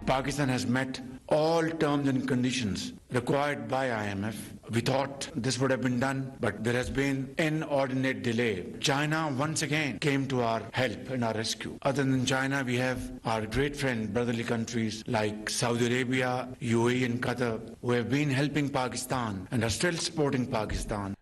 Pakistan has met all terms and conditions required by IMF. We thought this would have been done, but there has been inordinate delay. China once again came to our help and our rescue. Other than China, we have our great friend, brotherly countries like Saudi Arabia, UAE and Qatar, who have been helping Pakistan and are still supporting Pakistan.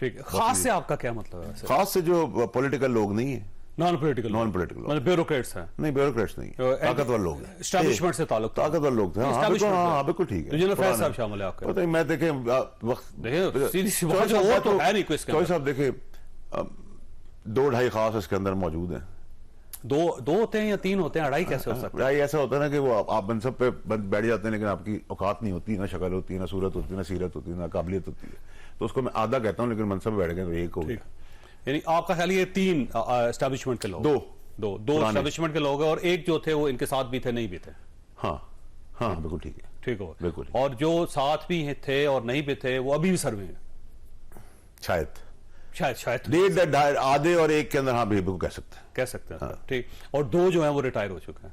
ٹھیک ہے. خاص سے آپ کا کیا مطلب ہے؟ خاص سے جو پولیٹیکل لوگ نہیں ہیں, نان پولیٹیکل مطلب بیوروکریٹس ہیں. نہیں, بیوروکریٹس نہیں, طاقتور لوگ ہیں, اسٹیبلشمنٹ سے تعلق, طاقتور لوگ تھے. ہاں بالکل ٹھیک ہے. جنرل فیض صاحب شامل ہے آپ کے. پتہ نہیں, میں دیکھیں وقت سیدھی سی بات ہے, وہ تو ہے نہیں کوئی اس کے چوہے اندر. صاحب دیکھیں 2-2.5 خاص اس کے اندر موجود ہیں. دو ہوتے ہیں یا 3 ہوتے ہیں, 2.5 کیسے ہو سکتا ہے؟ ایسا ہوتا ہے نا کہ وہ آپ منصب پہ بیٹھ جاتے ہیں لیکن آپ کی اوقات نہیں ہوتی, نہ شکل ہوتی ہے, نہ صورت ہوتی ہے, نہ سیرت ہوتی ہے, نہ قابلیت ہوتی ہے. تو اس کو میں آدھا کہتا ہوں, لیکن منصب پہ بیٹھ گئے تو ایک ہو گیا. یعنی آپ کا خیال یہ 3 اسٹیبلشمنٹ کے لوگ, دو اسٹیبلشمنٹ کے لوگ ہیں, اور ایک جو تھے وہ ان کے ساتھ بھی تھے, نہیں بھی تھے. ہاں بالکل ٹھیک ہے. ٹھیک ہو, بالکل. اور جو ساتھ بھی تھے اور نہیں بھی تھے وہ ابھی بھی سروے ہیں شاید شاید آدھے اور ایک کے اندر. ہاں بالکل کہہ سکتے ہیں. ٹھیک. اور 2 جو ہیں وہ ریٹائر ہو چکے ہیں.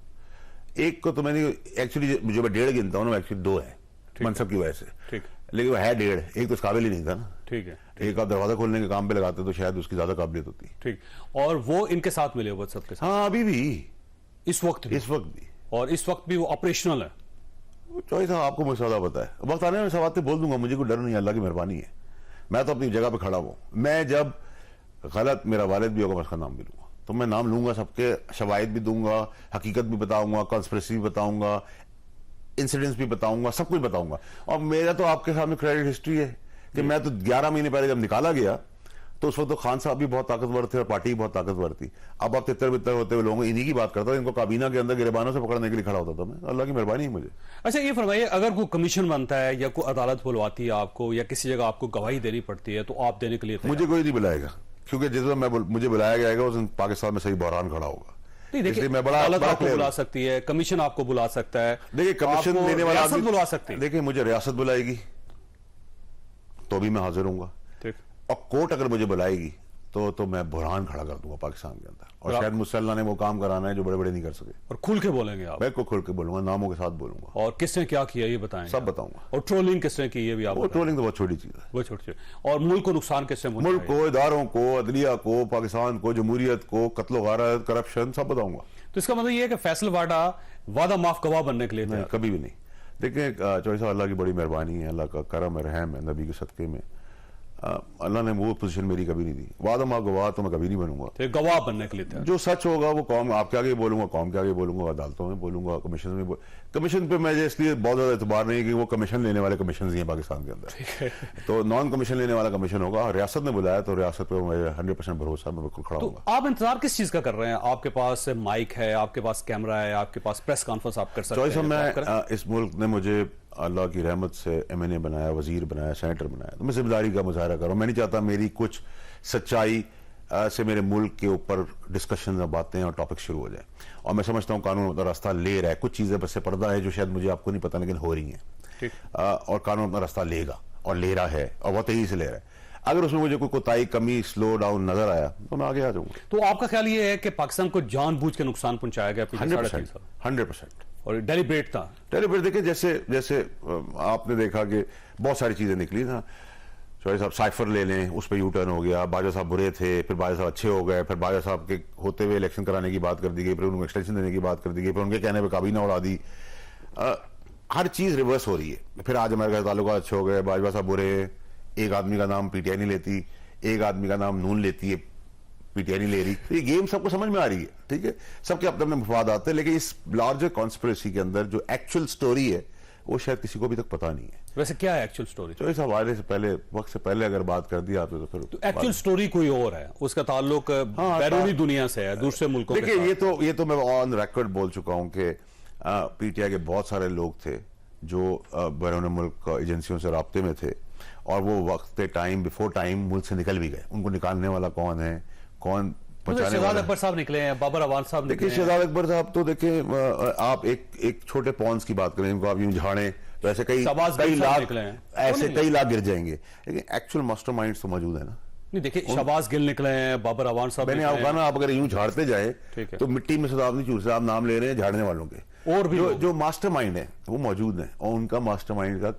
ایک کو تو میں نے ایکچولی جو میں 1.5 گنتا ہوں نا, ایکچولی 2 ہے منصب کی وجہ سے. ٹھیک. لیکن وہ ہے 1.5, ایک تو اس قابل ہی نہیں تھا نا. ٹھیک ہے. ایک آپ دروازہ کھولنے کے کام پہ لگاتے تو شاید اس کی زیادہ قابلیت ہوتی. ٹھیک. اور وہ ان کے ساتھ ملے ہوئے سب کے ساتھ. ہاں ابھی بھی, اس وقت بھی. اور اس وقت بھی وہ آپریشنل ہے. چوہے صاحب آپ کو مجھ سے زیادہ پتا ہے, وقت آنے میں سب باتیں بول دوں گا, مجھے کوئی ڈر نہیں, اللہ کی مہربانی ہے. میں تو اپنی جگہ پہ کھڑا ہوں. میں جب غلط, میرا والد بھی ہوگا, میں اس کا نام بھی لوں گا, تو میں نام لوں گا, سب کے شواہد بھی دوں گا, حقیقت بھی بتاؤں گا, کانسپریسی بھی بتاؤں گا, انسیڈنٹس بھی بتاؤں گا, سب کچھ بتاؤں گا. اور میرا تو آپ کے سامنے کریڈٹ ہسٹری ہے کہ میں تو 11 مہینے پہلے جب نکالا گیا تو اس وقت تو خان صاحب بھی بہت طاقتور تھے اور پارٹی بھی بہت طاقتور تھی. اب آپ تتر بتر ہوتے ہوئے لوگوں انہی کی بات کرتا ہوں, ان کو کابینہ کے اندر گریبانوں سے پکڑنے کے لیے کھڑا ہوتا تھا میں. اللہ کی مہربانی ہے مجھے. اچھا یہ فرمائیے, اگر کوئی کمیشن بنتا ہے یا کوئی عدالت بلواتی ہے آپ کو, یا کسی جگہ آپ کو گواہی دینی پڑتی ہے, تو آپ دینے کے لیے مجھے کوئی نہیں بلائے گا, کیونکہ جس میں مجھے بلایا جائے گا اس دن پاکستان میں صحیح بحران کھڑا ہوگا. عدالت آپ کو بلا سکتی ہے, کمیشن آپ کو بلا سکتا ہے, دیکھیں کمیشن دینے والا ریاست بلا سکتی ہے. دیکھیں مجھے ریاست بلائے گی تو بھی میں حاضر ہوں گا, اور کورٹ اگر مجھے بلائے گی تو میں بحران کھڑا کر دوں گا پاکستان کے اندر. اور شاید مجھ سے اللہ نے وہ کام کرانا ہے جو بڑے بڑے نہیں کر سکے. اور کھل کے بولیں گے آپ؟ میں کو کھل کے بولوں گا, ناموں کے ساتھ بولوں گا. اور کس نے کیا کیا یہ بتائیں؟ سب بتاؤں گا. اور ٹرولنگ کس نے کی یہ بھی آپ؟ وہ ٹرولنگ تو بہت چھوٹی چیز ہے, وہ چھوٹی. اور ملک کو نقصان کس نے؟ ملک کو, اداروں کو, عدلیہ کو, پاکستان کو, جمہوریت کو, قتل و غارت, کرپشن, سب بتاؤں گا. تو اس کا مطلب یہ ہے کہ فیصل واڈا وعدہ معاف گواہ بننے کے لیے نہیں, کبھی بھی نہیں. دیکھیں چوہے صاحب, اللہ کی بڑی مہربانی ہے, اللہ کا کرم ہے, رحم ہے, نبی کے صدقے میں اللہ نے وہ پوزیشن میری کبھی نہیں دی. وعدہ معاف گواہ تو میں کبھی نہیں بنوں گا. گواہ بننے کے لیے جو سچ ہوگا وہ قوم آپ کے آگے بولوں گا, قوم کے آگے بولوں گا, عدالتوں میں بولوں گا, کمیشن میں. کمیشن پہ مجھے اس لیے بہت زیادہ اعتبار نہیں کہ وہ کمیشن لینے والے کمیشنز ہی ہیں پاکستان کے اندر. تو نان کمیشن لینے والا کمیشن ہوگا. ریاست نے بلایا تو ریاست پہ مجھے 100% بھروسہ, میں بالکل کھڑا ہوں گا. آپ انتظار کس چیز کا کر رہے ہیں؟ آپ کے پاس مائک ہے, آپ کے پاس کیمرہ ہے, آپ کے پاس پریس کانفرنس آپ کر سکتے ہیں. میں اس ملک نے مجھے اللہ کی رحمت سے MNA بنایا, وزیر بنایا, سینیٹر بنایا, تو میں ذمہ داری کا مظاہرہ کروں. میں نہیں چاہتا میری کچھ سچائی سے میرے ملک کے اوپر ڈسکشن, باتیں اور ٹاپک شروع ہو جائیں. اور میں سمجھتا ہوں قانون اپنا راستہ لے رہا ہے. کچھ چیزیں بس سے پردہ ہے جو شاید مجھے آپ کو نہیں پتا لیکن ہو رہی ہیں, اور قانون اپنا راستہ لے گا اور لے رہا ہے, اور وہ تیزی سے لے رہا ہے. اگر اس میں مجھے کوئی کوتاہی, کمی, سلو ڈاؤن نظر آیا تو میں آگے آ جاؤں گا. تو آپ کا خیال یہ ہے کہ پاکستان کو جان بوجھ کے نقصان پہنچایا گیا؟ 100%. اور ڈیلیبریٹ تھا. ڈیلیبریٹ دیکھیں, جیسے آپ نے دیکھا کہ بہت ساری چیزیں نکلی نا. چوہے صاحب سائفر لے لیں, اس پہ یو ٹرن ہو گیا. باجوہ صاحب برے تھے, پھر باجوہ صاحب اچھے ہو گئے, پھر باجوہ صاحب کے ہوتے ہوئے الیکشن کرانے کی بات کر دی گئی, پھر ان کو ایکسٹینشن دینے کی بات کر دی گئی, پھر ان کے کہنے پہ کابینہ اڑا دی. ہر چیز ریورس ہو رہی ہے. پھر آج ہمارے تعلقات اچھے ہو گئے, باجوہ صاحب برے ہیں, ایک آدمی کا نام PTI نہیں لیتی, ایک آدمی کا نام نون لیتی ہے, PTI نہیں لے رہی. یہ گیم سب کو سمجھ میں آ رہی ہے, ٹھیک ہے, سب کے اپنے اپنے مفاد آتے ہیں, لیکن اس لارجر کانسپریسی کے اندر جو ایکچوئل سٹوری ہے وہ شاید کسی کو ابھی تک پتا نہیں ہے. ویسے کیا ہے ایکچوئل سٹوری؟ تو اس حوالے سے پہلے, وقت سے پہلے اگر بات کر دی آپ نے تو پھر ایکچوئل سٹوری کوئی اور ہے, اس کا تعلق بیرونی دنیا سے ہے, دوسرے ملکوں کے ساتھ. دیکھیں یہ تو میں آن ریکارڈ بول چکا ہوں کہ PTI کے بہت سارے لوگ تھے جو بیرون ملک ایجنسیوں سے رابطے میں تھے, اور وہ وقت ٹائم بیفور ٹائم ملک سے نکل بھی گئے. ان کو نکالنے والا کون ہے, کون شہزاد اکبر صاحب نکلے ہیں, بابر اعوان صاحب نکلے ہیں. دیکھیں شہزاد اکبر صاحب تو دیکھیں, آپ ایک چھوٹے پونس کی بات کریں, ان کو آپ یوں جھاڑیں تو ایسے کئی لاکھ گر جائیں گے, لیکن ایکچوئل ماسٹر مائنڈز تو موجود ہے نا. نہیں دیکھیں, شہباز گل نکلے ہیں, بابر اعوان صاحب. میں نے آپ کہا نا, آپ اگر یوں جھاڑتے جائیں تو مٹی میں سے آپ نہیں چور سے, آپ نام لے رہے ہیں جھاڑنے والوں کے, اور بھی جو ماسٹر مائنڈ ہیں وہ موجود ہیں, اور ان کا ماسٹر مائنڈ کا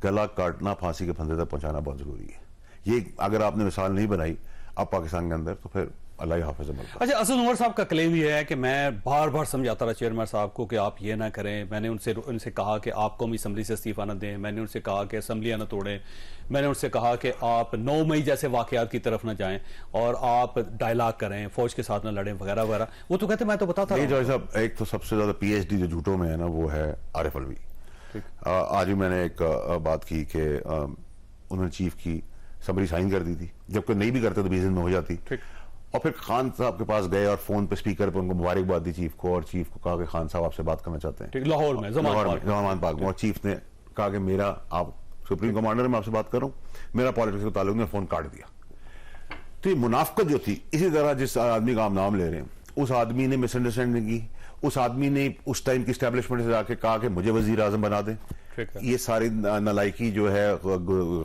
گلا کاٹنا, پھانسی کے پھندے تک پہنچانا بہت ضروری ہے. یہ اگر آپ نے مثال نہیں بنائی اب پاکستان کے اندر, تو پھر اللہ حافظ ملک. اچھا اسد عمر صاحب کا کلیم یہ ہے کہ میں بار بار سمجھاتا رہا چیئرمین صاحب کو کہ آپ یہ نہ کریں. میں نے ان سے کہا کہ آپ قومی اسمبلی سے استعفیٰ نہ دیں. میں نے ان سے کہا کہ اسمبلیاں نہ توڑیں. میں نے ان سے کہا کہ آپ 9 مئی جیسے واقعات کی طرف نہ جائیں اور آپ ڈائلاگ کریں, فوج کے ساتھ نہ لڑیں وغیرہ وغیرہ. وہ تو کہتے میں تو بتاتا نہیں جوہر صاحب, ایک تو سب سے زیادہ پی ایچ ڈی جو جھوٹوں میں ہے نا وہ ہے عارف الوی. آج بھی میں نے ایک بات کی کہ انہوں نے چیف کی سمری سائن کر دی تھی, جبکہ نہیں بھی کرتے تو 20 دن میں ہو جاتی. اور پھر خان صاحب کے پاس گئے اور فون پہ اسپیکر پہ ان کو مبارکباد دی چیف کو, اور چیف کو کہا کہ خان صاحب آپ سے بات کرنا چاہتے ہیں لاہور میں زمان پاک میں. اور چیف نے کہا کہ میرا آپ سپریم کمانڈر میں آپ سے بات کر رہا ہوں, میرا پالیٹکس کا تعلق نے فون کاٹ دیا. تو یہ منافقت جو تھی, اسی طرح جس آدمی کا آپ نام لے رہے ہیں اس آدمی نے مس انڈرسٹینڈنگ کی, اس آدمی نے اس ٹائم کی اسٹیبلشمنٹ سے جا کے کہا کہ مجھے وزیر اعظم بنا دیں. یہ ساری نالائکی جو ہے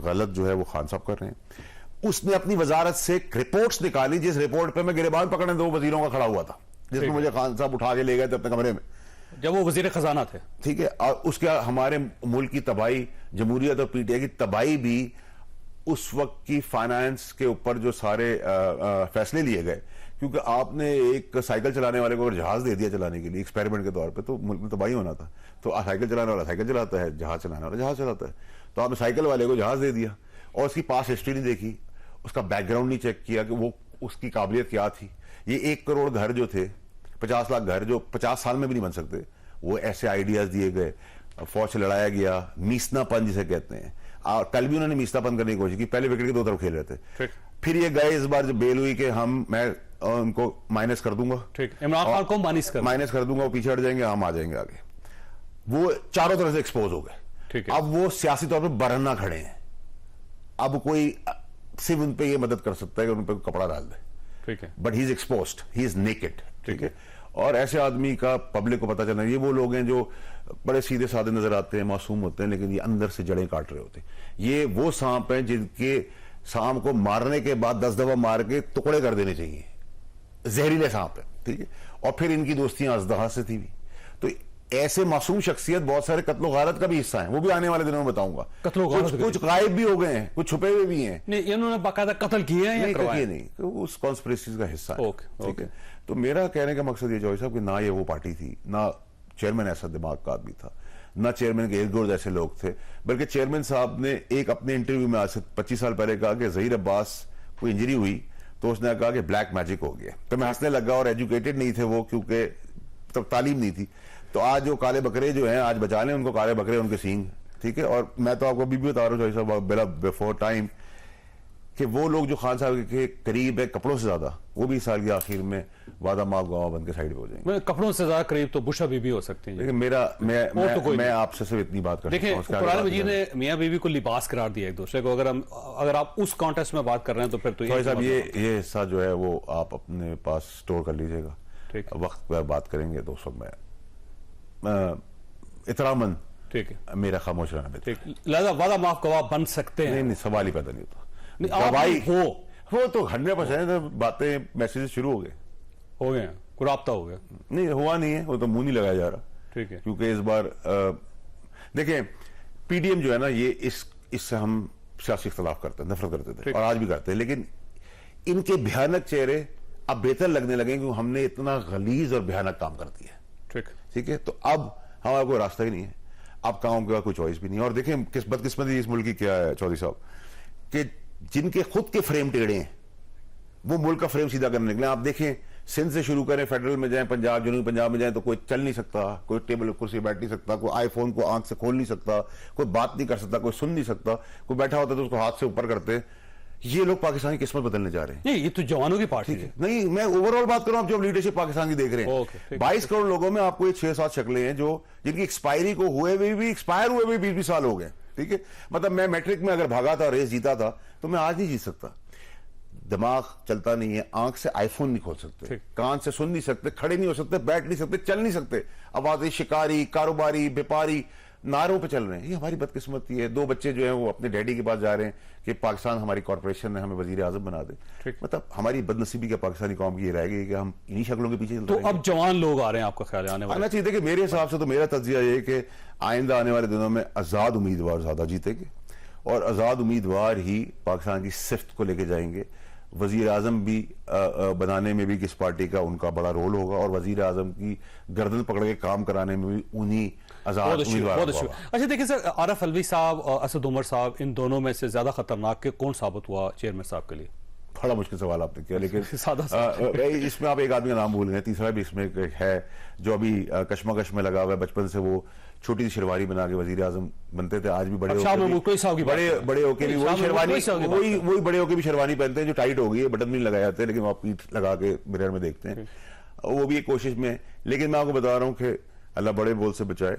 غلط جو ہے وہ خان صاحب کر رہے ہیں. اس نے اپنی وزارت سے رپورٹس نکالی جس رپورٹ پہ میں گریبان پکڑنے 2 وزیروں کا کھڑا ہوا تھا, جس میں مجھے خان صاحب اٹھا کے لے گئے تھے اپنے کمرے میں جب وہ وزیر خزانہ تھے. ٹھیک ہے, اور اس کے ہمارے ملک کی تباہی, جمہوریت اور پی ٹی آئی کی تباہی بھی اس وقت کی فائنانس کے اوپر جو سارے فیصلے لیے گئے, کیونکہ آپ نے ایک سائیکل چلانے والے کو اگر جہاز دے دیا چلانے کے لیے ایکسپیریمنٹ کے طور پہ تو ملک میں تباہی ہونا تھا. تو سائیکل چلانے والا سائیکل چلاتا ہے, جہاز چلانے والا جہاز چلاتا ہے. تو آپ نے سائیکل والے کو جہاز دے دیا اور اس کی پاس ہسٹری نہیں دیکھی, اس کا بیک گراؤنڈ نہیں چیک کیا کہ وہ اس کی قابلیت کیا تھی. یہ 1 کروڑ گھر جو تھے, 50 لاکھ گھر جو 50 سال میں بھی نہیں بن سکتے, وہ ایسے آئیڈیاز دیے گئے, فوج سے لڑایا گیا, میسنا پن جسے کہتے ہیں. کل بھی انہوں نے میسنا پن کرنے کی کوشش کی, پہلے وکٹ کے 2 طرف کھیل رہے تھے. پھر یہ گئے اس بار جب بیل ہوئی کہ میں ان کو مائنس کر دوں گا, عمران خان کو مائنس کر دوں گا, وہ پیچھے ہٹ جائیں گے, ہم آ جائیں گے آگے. وہ چاروں طرف سے ایکسپوز ہو گئے. اب وہ سیاسی طور پہ برہنہ کھڑے ہیں. اب کوئی صرف ان پہ یہ مدد کر سکتا ہے کہ ان پہ کپڑا ڈال دے, but he is exposed, he is naked. ٹھیک ہے, اور ایسے آدمی کا پبلک کو پتا چلنا, یہ وہ لوگ ہیں جو بڑے سیدھے سادے نظر آتے ہیں, معصوم ہوتے ہیں, لیکن یہ اندر سے جڑیں کاٹ رہے ہوتے ہیں. یہ وہ سانپ ہیں جن کے سانپ کو مارنے کے بعد 10 دفعہ مار کے ٹکڑے کر دینے چاہیے, زہریلے سانپ ہیں. ٹھیک ہے, اور پھر ان کی دوستیاں ازدہا سے تھی بھی. تو ایسے معصوم شخصیت بہت سارے قتل و غارت کا بھی حصہ ہیں, وہ بھی آنے والے دنوں میں بتاؤں گا. کچھ غائب بھی ہو گئے ہیں, کچھ چھپے ہوئے بھی ہیں. انہوں نے باقاعدہ قتل کیے ہیں یا کروایا؟ نہیں, اس کانسپریسی کا حصہ ہے. ٹھیک ہے, تو میرا کہنے کا مقصد یہ جوہر صاحب کہ نہ یہ وہ پارٹی تھی, نہ چیئرمین ایسا دماغ کا آدمی تھا, نہ چیئرمین کے ارد گرد ایسے لوگ تھے, بلکہ چیئرمین صاحب نے ایک اپنے انٹرویو میں آج سے 25 سال پہلے کہا کہ ظہیر عباس کو انجری ہوئی تو اس نے کہا کہ بلیک میجک ہو گیا. تو میں ہنسنے لگا, اور ایجوکیٹڈ نہیں تھے وہ, کیونکہ تب تعلیم نہیں تھی. تو آج جو کالے بکرے جو ہیں, آج بچا لیں ان کو, کالے بکرے ان کے سینگ. ٹھیک ہے, اور میں تو آپ کو ابھی بھی بتا رہا ہوں بلا بیفور ٹائم کہ وہ لوگ جو خان صاحب کے قریب ہے کپڑوں سے زیادہ, وہ بھی سال کے آخر میں وعدہ معاف گواہ بن کے سائیڈ پہ ہو جائیں گے. کپڑوں سے زیادہ قریب تو بشا بی بی ہو سکتی ہیں. لیکن میں آپ سے صرف اتنی بات کرتا ہوں. دیکھیں, قرآن مجید نے میاں بیوی کو لباس قرار دیا ایک دوسرے کو. اگر آپ اس کانٹیکسٹ میں بات کر رہے ہیں تو پھر تو یہ حصہ جو ہے وہ آپ اپنے پاس سٹور کر لیجئے گا, وقت پر بات کریں گے. دوستوں میں احتراماً ٹھیک ہے, میرا خاموش رہنا بہتر. لہذا وعدہ معاف گواہ بن سکتے ہیں. نہیں, سوال ہی پیدا نہیں ہوتا. وہ تو 100% باتیں میسیجز شروع ہو گئے, کوئی رابطہ ہو گیا نہیں, ہوا نہیں ہے, وہ تو منہ نہیں لگایا جا رہا. ٹھیک ہے, کیونکہ اس بار دیکھیں پی ڈی ایم جو ہے نا, یہ اس سے ہم سیاسی اختلاف کرتے ہیں, نفرت کرتے تھے اور آج بھی کرتے ہیں, لیکن ان کے بھیانک چہرے اب بہتر لگنے لگے کیونکہ ہم نے اتنا غلیظ اور بھیانک کام کر دیا. ٹھیک ہے, تو اب ہمارا کوئی راستہ ہی نہیں ہے, اب کام کے بعد کوئی چوائس بھی نہیں. اور دیکھیں بدقسمتی اس ملک کی کیا ہے چودھری صاحب, کہ جن کے خود کے فریم ٹیڑے ہیں وہ ملک کا فریم سیدھا کرنے نکلے. آپ دیکھیں سندھ سے شروع کریں, فیڈرل میں جائیں, پنجاب, جنوبی پنجاب میں جائیں تو کوئی چل نہیں سکتا, کوئی ٹیبل کرسی بیٹھ نہیں سکتا, کوئی آئی فون کو آنکھ سے کھول نہیں سکتا, کوئی بات نہیں کر سکتا, کوئی سن نہیں سکتا, کوئی بیٹھا ہوتا تو اس کو ہاتھ سے اوپر کرتے. یہ لوگ پاکستان کی قسمت بدلنے جا رہے ہیں. نہیں, یہ تو جوانوں کی پارٹی ہے. نہیں, میں اوور آل بات کر رہا ہوں. آپ جو لیڈرشپ پاکستان کی دیکھ رہے ہیں, 22 کروڑ لوگوں میں آپ کو یہ 6-7 شکلیں ہیں جو جن کی ایکسپائری کو ہوئے بھی ایکسپائر ہوئے بھی 20 سال ہو گئے. ٹھیک ہے, مطلب میں میٹرک میں اگر بھاگا تھا, ریس جیتا تھا, تو میں آج نہیں جیت سکتا. دماغ چلتا نہیں ہے, آنکھ سے آئی فون نہیں کھول سکتے, کان سے سن نہیں سکتے, کھڑے نہیں ہو سکتے, بیٹھ نہیں سکتے, چل نہیں سکتے. آوازیں شکاری, کاروباری, بیپاری نعروں پہ چل رہے ہیں. یہ ہماری بدقسمتی ہے. 2 بچے جو ہیں وہ اپنے ڈیڈی کے پاس جا رہے ہیں کہ پاکستان ہماری کارپوریشن نے ہمیں وزیر اعظم بنا دے. مطلب ہماری بدنصیبی کیا پاکستانی قوم کی یہ رہ گئی کہ ہم انہی شکلوں کے پیچھے تو اب جوان لوگ آ رہے ہیں, آپ کا خیال ہے آنا چاہیے کہ میرے حساب سے تو میرا تجزیہ یہ کہ آئندہ آنے والے دنوں میں آزاد امیدوار زیادہ جیتے گے, اور آزاد امیدوار ہی پاکستان کی صفت کو لے کے جائیں گے. وزیر اعظم بھی بنانے میں بھی کس پارٹی کا ان کا بڑا رول ہوگا, اور وزیر اعظم کی گردن پکڑ کے کام کرانے میں بھی انہی آزاد امیدوار ہوگا. اچھا دیکھیں سر, عارف علوی صاحب اور اسد عمر صاحب, ان دونوں میں سے زیادہ خطرناک کون ثابت ہوا چیئرمین صاحب کے لیے؟ بڑا مشکل سوال آپ نے کیا, لیکن اس میں آپ ایک آدمی کا نام بھول گئے, تیسرا بھی اس میں ہے جو ابھی کشمکش میں لگا ہوا ہے, بچپن سے وہ چھوٹی سی شیروانی بنا کے وزیر اعظم بنتے تھے, آج بھی بڑے ہو کے بھی وہی بڑے ہو کے بھی شیروانی پہنتے ہیں جو ٹائٹ ہو گئی ہے, بٹن بھی نہیں لگائے جاتے, لیکن وہ پیٹھ لگا کے مرر میں دیکھتے ہیں, وہ بھی ایک کوشش میں. لیکن میں آپ کو بتا رہا ہوں کہ اللہ بڑے بول سے بچائے,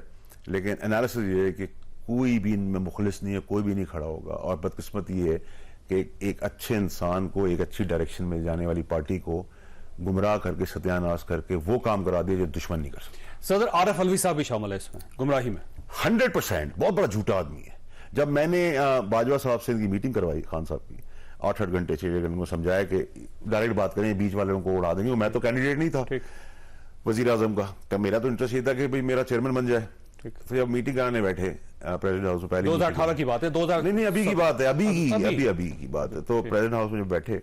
لیکن انالیسس یہ ہے کہ کوئی بھی ان میں مخلص نہیں ہے, کوئی بھی نہیں کھڑا ہوگا, اور بدقسمت یہ ہے کہ ایک اچھے انسان کو ایک اچھی ڈائریکشن میں جانے والی پارٹی کو گمراہ کر کے ستیاناش کر کے وہ کام کرا دیا جو دشمن نہیں کر سکتے. صدر عارف علوی صاحب بھی شامل ہے اس میں گمراہی میں 100%. بہت بڑا جھوٹا آدمی ہے. جب میں نے باجوہ صاحب سے ان کی میٹنگ کروائی, خان صاحب کی, 8 گھنٹے 6 گھنٹے کو سمجھایا کہ ڈائریکٹ بات کریں, بیچ والوں کو اڑا دیں گے. میں تو کینڈیڈیٹ نہیں تھا وزیر اعظم کا, تو میرا تو انٹرسٹ یہ تھا کہ میرا چیئرمین بن جائے. پھر جب میٹنگ کرانے بیٹھے پریزیڈنٹ ہاؤس میں, پہلے 2018 کی بات ہے, نہیں ابھی کی بات ہے, ابھی کی بات ہے, تو پریزیڈنٹ ہاؤس میں جب بیٹھے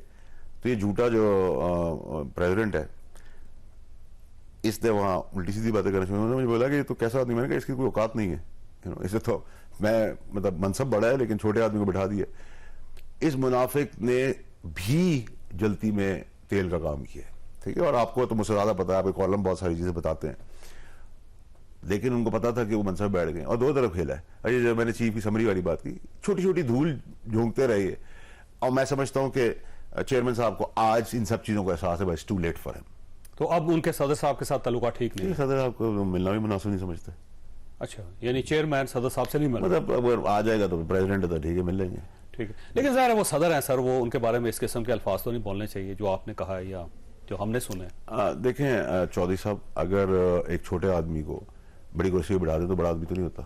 تو یہ جھوٹا جو پریزیڈنٹ ہے اس نے وہاں الٹی سیدھی باتیں کرنا شروع. انہوں نے مجھے بولا کہ یہ تو کیسا آدمی, میں نے کہا اس کی کوئی اوقات نہیں ہے, اسے تو میں مطلب منصب بڑا ہے لیکن چھوٹے آدمی کو بٹھا دیا. اس منافق نے بھی جلتی میں تیل کا کام کیا ہے, ٹھیک ہے, اور آپ کو تو مجھ سے زیادہ پتا ہے, آپ کے کالم بہت ساری چیزیں بتاتے ہیں, لیکن ان کو پتا تھا کہ وہ منصب بیٹھ گئے اور دو طرف کھیلا ہے. اچھا جب میں نے چیف کی سمری والی بات کی, چھوٹی چھوٹی دھول جھونکتے رہیے, اور میں سمجھتا ہوں کہ چیئرمین صاحب کو آج ان سب چیزوں کا احساس ہے, بس ٹو لیٹ فار ہم. تو اب ان کے صدر صاحب کے ساتھ تعلقات ٹھیک نہیں, صدر صاحب کو ملنا بھی مناسب نہیں سمجھتے. اچھا, یعنی چیئرمین صدر صاحب سے نہیں مل رہا, مطلب اگر آ جائے گا تو پریزیڈنٹ تو ٹھیک ہے, مل لیں گے, ٹھیک ہے. لیکن ظاہر ہے وہ صدر ہیں سر, وہ ان کے بارے میں اس قسم کے الفاظ تو نہیں بولنے چاہیے جو آپ نے کہا ہے یا جو ہم نے سنے. دیکھیں چودھری صاحب, اگر ایک چھوٹے آدمی کو بڑی کرسی پہ بٹھا دے تو بڑا آدمی تو نہیں ہوتا,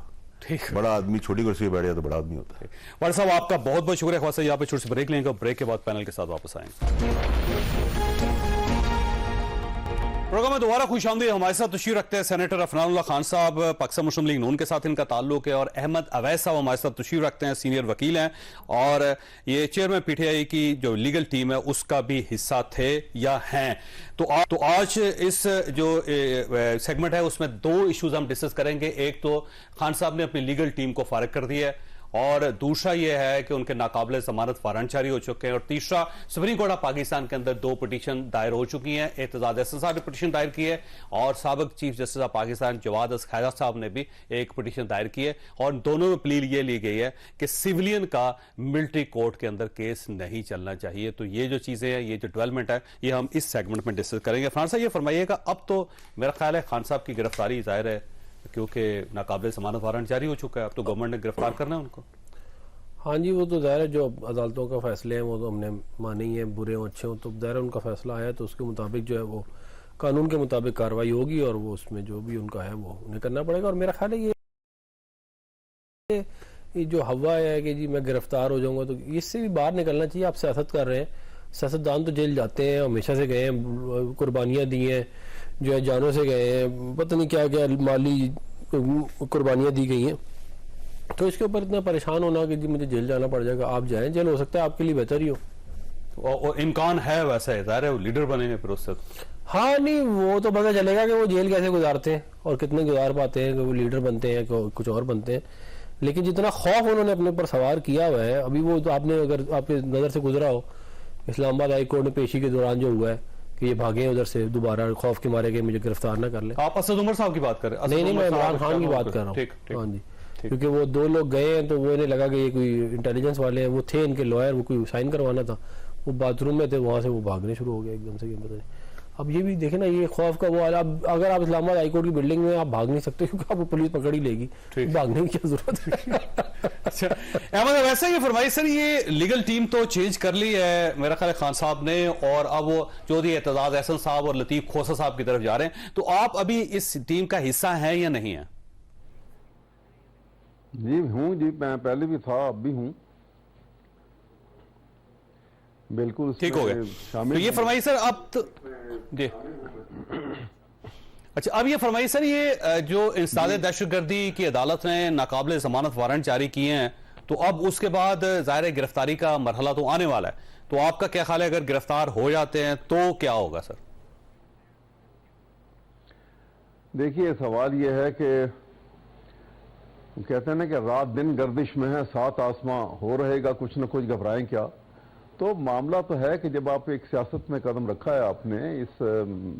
بڑا آدمی چھوٹی کرسی پہ بیٹھ جائے تو بڑا آدمی ہوتا ہے. وارث صاحب آپ کا بہت بہت شکریہ. خواص یہاں پہ چھوٹی سی بریک لیں گے, بریک کے بعد پینل کے ساتھ واپس آئیں گے. پروگرام میں دوبارہ خوش آمدید. ہمارے ساتھ تشریف رکھتے ہیں سینیٹر عفنان اللہ خان صاحب, پاکستان مسلم لیگ نون کے ساتھ ان کا تعلق ہے, اور احمد اویس صاحب ہمارے ساتھ تشریف رکھتے ہیں, سینئر وکیل ہیں, اور یہ چیئرمین پی ٹی آئی کی جو لیگل ٹیم ہے اس کا بھی حصہ تھے یا ہیں. تو آج اس جو سیگمنٹ ہے اس میں 2 ایشوز ہم ڈسکس کریں گے. ایک تو خان صاحب نے اپنی لیگل ٹیم کو فارغ کر دیا ہے, اور دوسرا یہ ہے کہ ان کے ناقابل ضمانت وارنٹ جاری ہو چکے ہیں, اور تیسرا سپریم کورٹ آف پاکستان کے اندر 2 پٹیشن دائر ہو چکی ہیں. اعتزاز احسن صاحب نے پٹیشن دائر کی ہے, اور سابق چیف جسٹس آف پاکستان جواد خیرہ صاحب نے بھی ایک پٹیشن دائر کی ہے, اور دونوں میں پلیل یہ لی گئی ہے کہ سیولین کا ملٹری کورٹ کے اندر کیس نہیں چلنا چاہیے. تو یہ جو چیزیں ہیں, یہ جو ڈیولپمنٹ ہے, یہ ہم اس سیگمنٹ میں ڈسکس کریں گے. فرحان صاحب یہ فرمائیے گا, اب تو میرا خیال ہے خان صاحب کی گرفتاری ظاہر ہے کیونکہ ناقابل ضمانت وارنٹ جاری ہو چکا ہے, اب تو گورنمنٹ نے گرفتار کرنا ہے ان کو. ہاں جی, وہ تو ظاہر ہے جو عدالتوں کا فیصلے ہیں وہ تو ہم نے مانے ہی ہیں, برے ہوں اچھے ہوں, تو ظاہر ان کا فیصلہ آیا تو اس کے مطابق جو ہے وہ قانون کے مطابق کارروائی ہوگی, اور وہ اس میں جو بھی ان کا ہے وہ انہیں کرنا پڑے گا. اور میرا خیال ہے یہ جو ہوا ہے کہ جی میں گرفتار ہو جاؤں گا, تو اس سے بھی باہر نکلنا چاہیے. آپ سیاست کر رہے ہیں, سیاستدان تو جیل جاتے ہیں, ہمیشہ سے گئے ہیں, قربانیاں دی ہیں, جو ہے جانوں سے گئے ہیں, پتہ نہیں کیا کیا مالی قربانیاں دی گئی ہیں. تو اس کے اوپر اتنا پریشان ہونا کہ جی مجھے جیل جانا پڑ جائے گا, آپ جائیں, جیل ہو سکتا ہے آپ کے لیے بہتر ہی ہو. اور امکان ہے ویسا ہے, ظاہر ہے وہ لیڈر بنے ہیں پھر اس سے. ہاں نہیں, وہ تو پتہ چلے گا کہ وہ جیل کیسے گزارتے ہیں اور کتنے گزار پاتے ہیں, کہ وہ لیڈر بنتے ہیں کہ کچھ اور بنتے ہیں. لیکن جتنا خوف انہوں نے اپنے اوپر سوار کیا ہوا ہے, ابھی وہ تو آپ نے اگر آپ کے نظر سے گزرا ہو اسلام آباد ہائی کورٹ میں پیشی کے دوران جو ہوا ہے کہ یہ بھاگے ادھر سے دوبارہ خوف کے مارے کہ مجھے گرفتار نہ کر لیں. آپ اسد عمر صاحب کی بات کر رہے ہیں؟ نہیں, میں عمران خان کی بات کر رہا ہوں. ہاں جی, کیونکہ وہ 2 لوگ گئے ہیں تو وہ انہیں لگا کہ یہ کوئی انٹیلیجنس والے ہیں, وہ تھے ان کے لائر, وہ کوئی سائن کروانا تھا, وہ باتھ روم میں تھے, وہاں سے وہ بھاگنے شروع ہو گئے ایک دم سے. یہ اب یہ بھی دیکھیں نا, یہ خوف کا وہ اگر آپ اسلام آباد ہائی کورٹ کی بلڈنگ میں آپ بھاگ نہیں سکتے کیونکہ آپ کو پولیس پکڑ ہی لے گی, بھاگنے کی کیا ضرورت ہے. اچھا احمد, ویسے یہ فرمائی سر, یہ لیگل ٹیم تو چینج کر لی ہے میرا خیال خان صاحب نے, اور اب وہ چودھری اعتزاز احسن صاحب اور لطیف کھوسہ صاحب کی طرف جا رہے ہیں, تو آپ ابھی اس ٹیم کا حصہ ہیں یا نہیں ہیں؟ جی ہوں, جی میں پہلے بھی تھا, اب بھی ہوں, بالکل ٹھیک ہو گیا. تو یہ فرمائیے سر اب جی اچھا, اب یہ فرمائیے سر, یہ جو انسداد دہشت گردی کی عدالت نے ناقابل ضمانت وارنٹ جاری کیے ہیں, تو اب اس کے بعد ظاہر گرفتاری کا مرحلہ تو آنے والا ہے, تو آپ کا کیا خیال ہے اگر گرفتار ہو جاتے ہیں تو کیا ہوگا سر؟ دیکھیے سوال یہ ہے کہ کہتے ہیں نا کہ رات دن گردش میں ہے، سات آسماں ہو رہے گا، کچھ نہ کچھ گھبرائیں کیا. تو معاملہ تو ہے کہ جب آپ ایک سیاست میں قدم رکھا ہے آپ نے، اس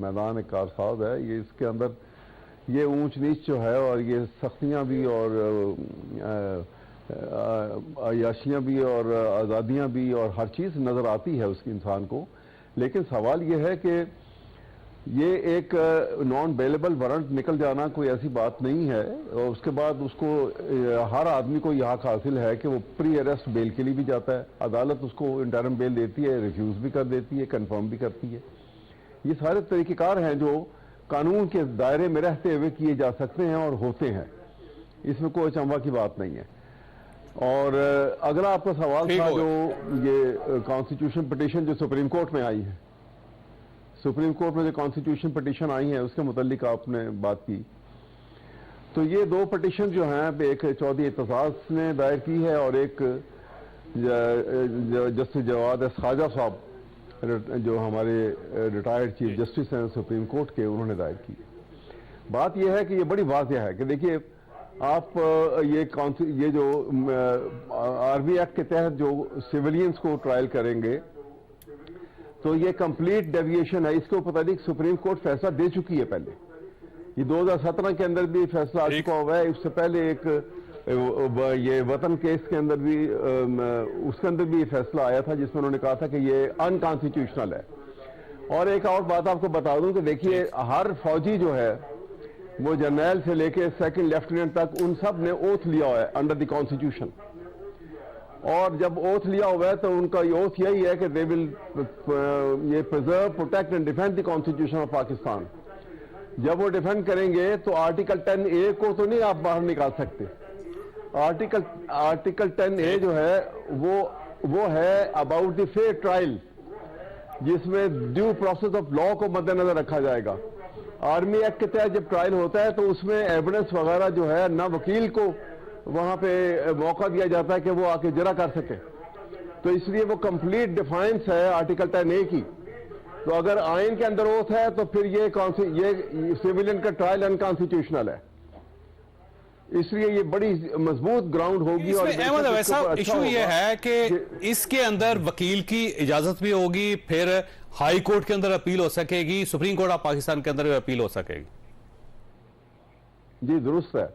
میدان کارساز ہے یہ، اس کے اندر یہ اونچ نیچ جو ہے اور یہ سختیاں بھی اور عیاشیاں بھی اور آزادیاں بھی اور ہر چیز نظر آتی ہے اس کی انسان کو. لیکن سوال یہ ہے کہ یہ ایک نان بیلیبل وارنٹ نکل جانا کوئی ایسی بات نہیں ہے، اور اس کے بعد اس کو ہر آدمی کو یہ حق حاصل ہے کہ وہ پری اریسٹ بیل کے لیے بھی جاتا ہے. عدالت اس کو انٹرم بیل دیتی ہے، ریفیوز بھی کر دیتی ہے، کنفرم بھی کرتی ہے. یہ سارے طریقہ کار ہیں جو قانون کے دائرے میں رہتے ہوئے کیے جا سکتے ہیں اور ہوتے ہیں، اس میں کوئی اچنبھا کی بات نہیں ہے. اور اگلا آپ کا سوال تھا جو یہ کانسٹیٹیوشن پٹیشن جو سپریم کورٹ میں آئی ہے، سپریم کورٹ میں جو کانسٹیٹیوشن پٹیشن آئی ہے اس کے متعلق آپ نے بات کی. تو یہ دو پٹیشن جو ہیں، ایک چودھری اعتزاز نے دائر کی ہے اور ایک جسٹس جواد ایس خواجہ صاحب جو ہمارے ریٹائرڈ چیف جسٹس ہیں سپریم کورٹ کے، انہوں نے دائر کی. بات یہ ہے کہ یہ بڑی واضح ہے کہ دیکھیے آپ یہ جو آرمی ایکٹ کے تحت جو سیولینز کو ٹرائل کریں گے تو یہ کمپلیٹ ڈیویشن ہے. اس کو پتہ نہیں سپریم کورٹ فیصلہ دے چکی ہے پہلے، یہ 2017 کے اندر بھی فیصلہ آ چکا ہوا ہے. اس سے پہلے ایک یہ وطن کیس کے اندر بھی اس کے اندر بھی یہ فیصلہ آیا تھا جس میں انہوں نے کہا تھا کہ یہ انکانسٹیٹیوشنل ہے. اور ایک اور بات آپ کو بتا دوں کہ دیکھیے ہر فوجی جو ہے وہ جرنیل سے لے کے سیکنڈ لیفٹیننٹ تک ان سب نے اوتھ لیا ہوا ہے انڈر دی کانسٹیٹیوشن. اور جب اوتھ لیا ہوا ہے تو ان کا یہ اوتھ یہی ہے کہ دے ول یہ preserve protect and defend the constitution of Pakistan. جب وہ ڈیفینڈ کریں گے تو آرٹیکل 10A کو تو نہیں آپ باہر نکال سکتے. آرٹیکل 10A جو ہے وہ ہے اباؤٹ دی فیئر ٹرائل، جس میں ڈیو پروسیس آف لا کو مد نظر رکھا جائے گا. آرمی ایکٹ کے تحت جب ٹرائل ہوتا ہے تو اس میں ایویڈنس وغیرہ جو ہے نہ وکیل کو وہاں پہ موقع دیا جاتا ہے کہ وہ آ کے جرا کر سکے. تو اس لیے وہ کمپلیٹ ڈیفائنس ہے آرٹیکل 10A کی. تو اگر آئین کے اندر اوتھ ہے تو پھر یہ سیویلین کا ٹرائل انکانسٹیٹیوشنل ہے. اس لیے یہ بڑی مضبوط گراؤنڈ ہوگی. اور احمد اویس صاحب ایشو یہ ہے کہ اس کے اندر وکیل کی اجازت بھی ہوگی، پھر ہائی کورٹ کے اندر اپیل ہو سکے گی، سپریم کورٹ آف پاکستان کے اندر بھی اپیل ہو سکے گی. جی درست ہے،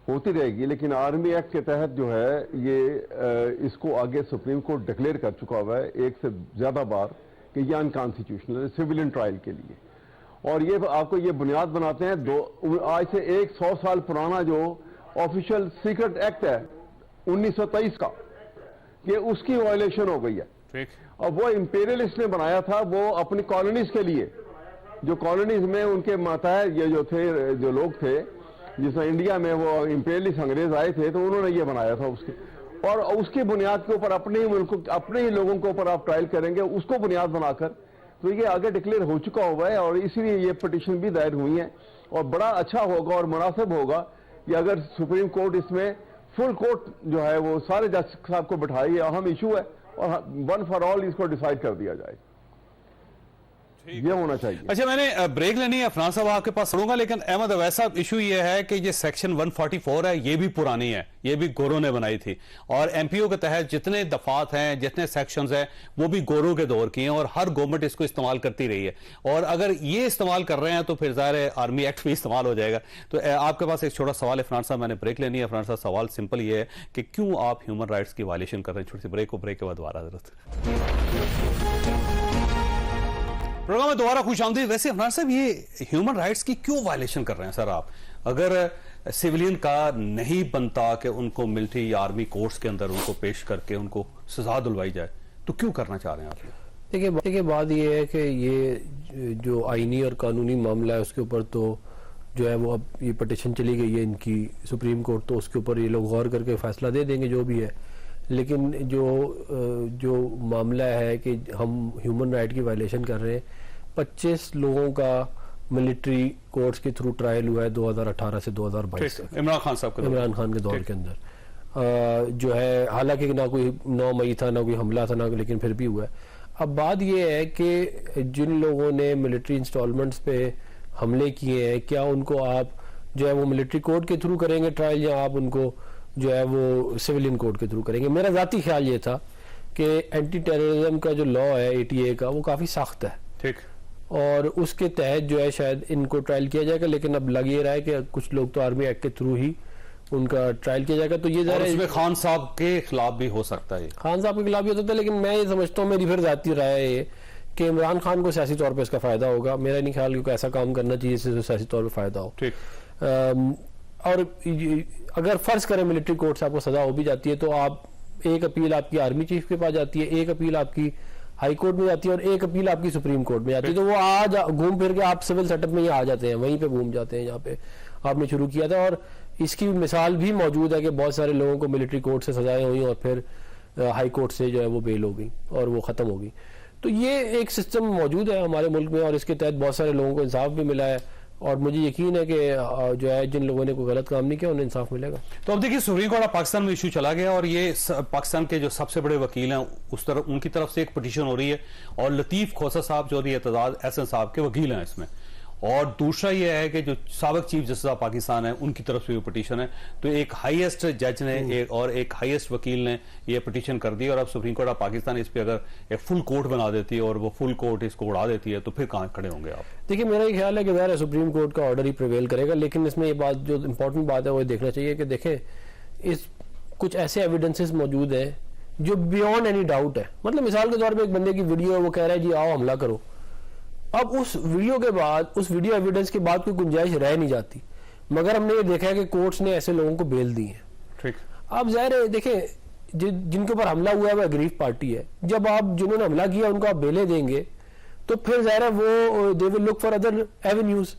ہوتی رہے گی. لیکن آرمی ایکٹ کے تحت جو ہے یہ اس کو آگے سپریم کورٹ ڈکلیئر کر چکا ہوا ہے ایک سے زیادہ بار کہ یہ انکانسٹیٹیوشنل ہے سیویلین ٹرائل کے لیے. اور یہ آپ کو یہ بنیاد بناتے ہیں آج سے 100 سال پرانا جو آفیشل سیکرٹ ایکٹ ہے 1923 کا، کہ اس کی وائلیشن ہو گئی ہے. اور وہ امپیریلسٹ نے بنایا تھا، وہ اپنی کالونیز کے لیے، جو کالونیز میں ان کے ماتحت یہ جو تھے جو لوگ تھے، جس میں انڈیا میں وہ امپیریلسٹ انگریز آئے تھے تو انہوں نے یہ بنایا تھا اس کے. اور اس کی بنیاد کے اوپر اپنے ہی لوگوں کے اوپر آپ ٹرائل کریں گے اس کو بنیاد بنا کر. تو یہ آگے ڈکلیئر ہو چکا ہوا ہے اور اسی لیے یہ پٹیشن بھی دائر ہوئی ہیں. اور بڑا اچھا ہوگا اور مناسب ہوگا کہ اگر سپریم کورٹ اس میں فل کورٹ جو ہے وہ سارے جج صاحب کو بٹھائے. یہ اہم ایشو ہے اور ون فار آل اس کو ڈیسائیڈ کر دیا جائے، یہ ہونا چاہیے. اچھا میں نے بریک لینی ہے، افران صاحب آپ کے پاس پڑھوں گا، لیکن احمد اویس صاحب ایشو یہ ہے کہ یہ سیکشن 144 ہے، یہ بھی پرانی ہے، یہ بھی گوروں نے بنائی تھی. اور ایم پی او کے تحت جتنے دفعات ہیں، جتنے سیکشنز ہیں، وہ بھی گوروں کے دور کی ہیں اور ہر گورنمنٹ اس کو استعمال کرتی رہی ہے. اور اگر یہ استعمال کر رہے ہیں تو پھر ظاہر ہے آرمی ایکٹ بھی استعمال ہو جائے گا. تو آپ کے پاس ایک چھوٹا سوال ہے افران صاحب، میں نے بریک لینی ہے. افران صاحب سوال سمپل یہ ہے کہ کیوں آپ ہیومن رائٹس کی وائلیشن کر رہے ہیں؟ چھوٹی سی بریک کے بعد دوبارہ حضرت پروگرام میں دوبارہ خوش آمدید. ویسے افران صاحب یہ ہیومن رائٹس کی کیوں وائلیشن کر رہے ہیں سر آپ؟ اگر سیویلین کا نہیں بنتا کہ ان کو ملٹری یا آرمی کورٹس کے اندر ان کو پیش کر کے ان کو سزا دلوائی جائے تو کیوں کرنا چاہ رہے ہیں آپ؟ دیکھیے بات یہ ہے کہ یہ جو آئینی اور قانونی معاملہ ہے اس کے اوپر تو جو ہے وہ اب یہ پٹیشن چلی گئی ہے ان کی سپریم کورٹ، تو اس کے اوپر یہ لوگ غور کر کے فیصلہ دے دیں گے جو بھی ہے. لیکن جو معاملہ ہے کہ ہم ہیومن رائٹ کی وائلیشن کر رہے ہیں، 25 لوگوں کا ملٹری کورٹس کے تھرو ٹرائل ہوا ہے 2018 سے 2022 تک، عمران خان کے دور کے اندر. جو ہے حالانکہ نہ کوئی 9 مئی تھا، نہ کوئی حملہ تھا، نہ لیکن پھر بھی ہوا ہے. اب بات یہ ہے کہ جن لوگوں نے ملٹری انسٹالمنٹس پہ حملے کیے ہیں، کیا ان کو آپ جو ہے وہ ملٹری کورٹ کے تھرو کریں گے ٹرائل، یا آپ ان کو جو ہے وہ سویلین کورٹ کے تھرو کریں گے؟ میرا ذاتی خیال یہ تھا کہ اینٹی ٹیررزم کا جو لا ہے 88 کا، وہ کافی سخت ہے، ٹھیک، اور اس کے تحت جو ہے شاید ان کو ٹرائل کیا جائے گا. لیکن اب لگ یہ رہا ہے کہ کچھ لوگ تو آرمی ایکٹ کے تھرو ہی ان کا ٹرائل کیا جائے گا. تو یہ ظاہر ہے اس میں خان صاحب کے خلاف بھی ہو سکتا ہے، خان صاحب کے خلاف بھی ہوتا ہے. لیکن میں یہ سمجھتا ہوں، میری پھر ذاتی رائے ہے کہ عمران خان کو سیاسی طور پہ اس کا فائدہ ہوگا. میرا نہیں خیال کہ ایسا کام کرنا چاہیے جس سے سیاسی طور پہ فائدہ ہو. ٹھیک، اور اگر فرض کریں ملٹری کورٹ سے آپ کو سزا ہو بھی جاتی ہے، تو آپ ایک اپیل آپ کی آرمی چیف کے پاس جاتی ہے، ایک اپیل آپ کی ہائی کورٹ میں جاتی ہے، اور ایک اپیل آپ کی سپریم کورٹ میں جاتی ہے. تو وہ آج گھوم پھر کے آپ سول سیٹ اپ میں ہی آ جاتے ہیں، وہیں پہ گھوم جاتے ہیں جہاں پہ آپ نے شروع کیا تھا. اور اس کی مثال بھی موجود ہے کہ بہت سارے لوگوں کو ملٹری کورٹ سے سزائیں ہوئی اور پھر ہائی کورٹ سے جو ہے وہ بیل ہو گئی اور وہ ختم ہو گئی. تو یہ ایک سسٹم موجود ہے ہمارے ملک میں، اور اس کے تحت بہت سارے لوگوں کو انصاف بھی ملا ہے، اور مجھے یقین ہے کہ جو ہے جن لوگوں نے کوئی غلط کام نہیں کیا انہیں انصاف ملے گا. تو اب دیکھیے سپریم کورٹ آف پاکستان میں ایشو چلا گیا، اور یہ پاکستان کے جو سب سے بڑے وکیل ہیں ان کی طرف سے ایک پٹیشن ہو رہی ہے، اور لطیف کھوسہ صاحب جو اعتزاز احسن صاحب کے وکیل ہیں اس میں، اور دوسرا یہ ہے کہ جو سابق چیف جسٹس آف پاکستان ہے ان کی طرف سے بھی پٹیشن ہے. تو ایک ہائیسٹ جج نے اور ایک ہائیسٹ وکیل نے یہ پٹیشن کر دی، اور اب سپریم کورٹ آف پاکستان اس پہ اگر ایک فل کورٹ بنا دیتی ہے اور وہ فل کورٹ اس کو اڑا دیتی ہے، تو پھر کہاں کھڑے ہوں گے آپ؟ دیکھیں میرا یہ خیال ہے کہ ظاہر ہے سپریم کورٹ کا آرڈر ہی پریویل کرے گا. لیکن اس میں یہ بات جو امپورٹنٹ بات ہے وہ دیکھنا چاہیے کہ دیکھیں اس کچھ ایسے ایویڈنسز موجود ہیں جو بیونڈ اینی ڈاؤٹ ہے. مطلب مثال کے طور پہ ایک بندے کی ویڈیو ہے، وہ کہہ رہا ہے جی آؤ حملہ کرو. اب اس ویڈیو کے بعد، اس ویڈیو ایویڈنس کے بعد کوئی گنجائش رہ نہیں جاتی، مگر ہم نے یہ دیکھا ہے کہ کورٹس نے ایسے لوگوں کو بیل دی ہے. ٹھیک، اب ظاہر ہے دیکھیں جن کے اوپر حملہ ہوا ہے وہ اگریف پارٹی ہے. جب آپ جنہوں نے حملہ کیا ان کو آپ بیلے دیں گے تو پھر ظاہر ہے وہ دے ول لک فار ادر ایونیوز.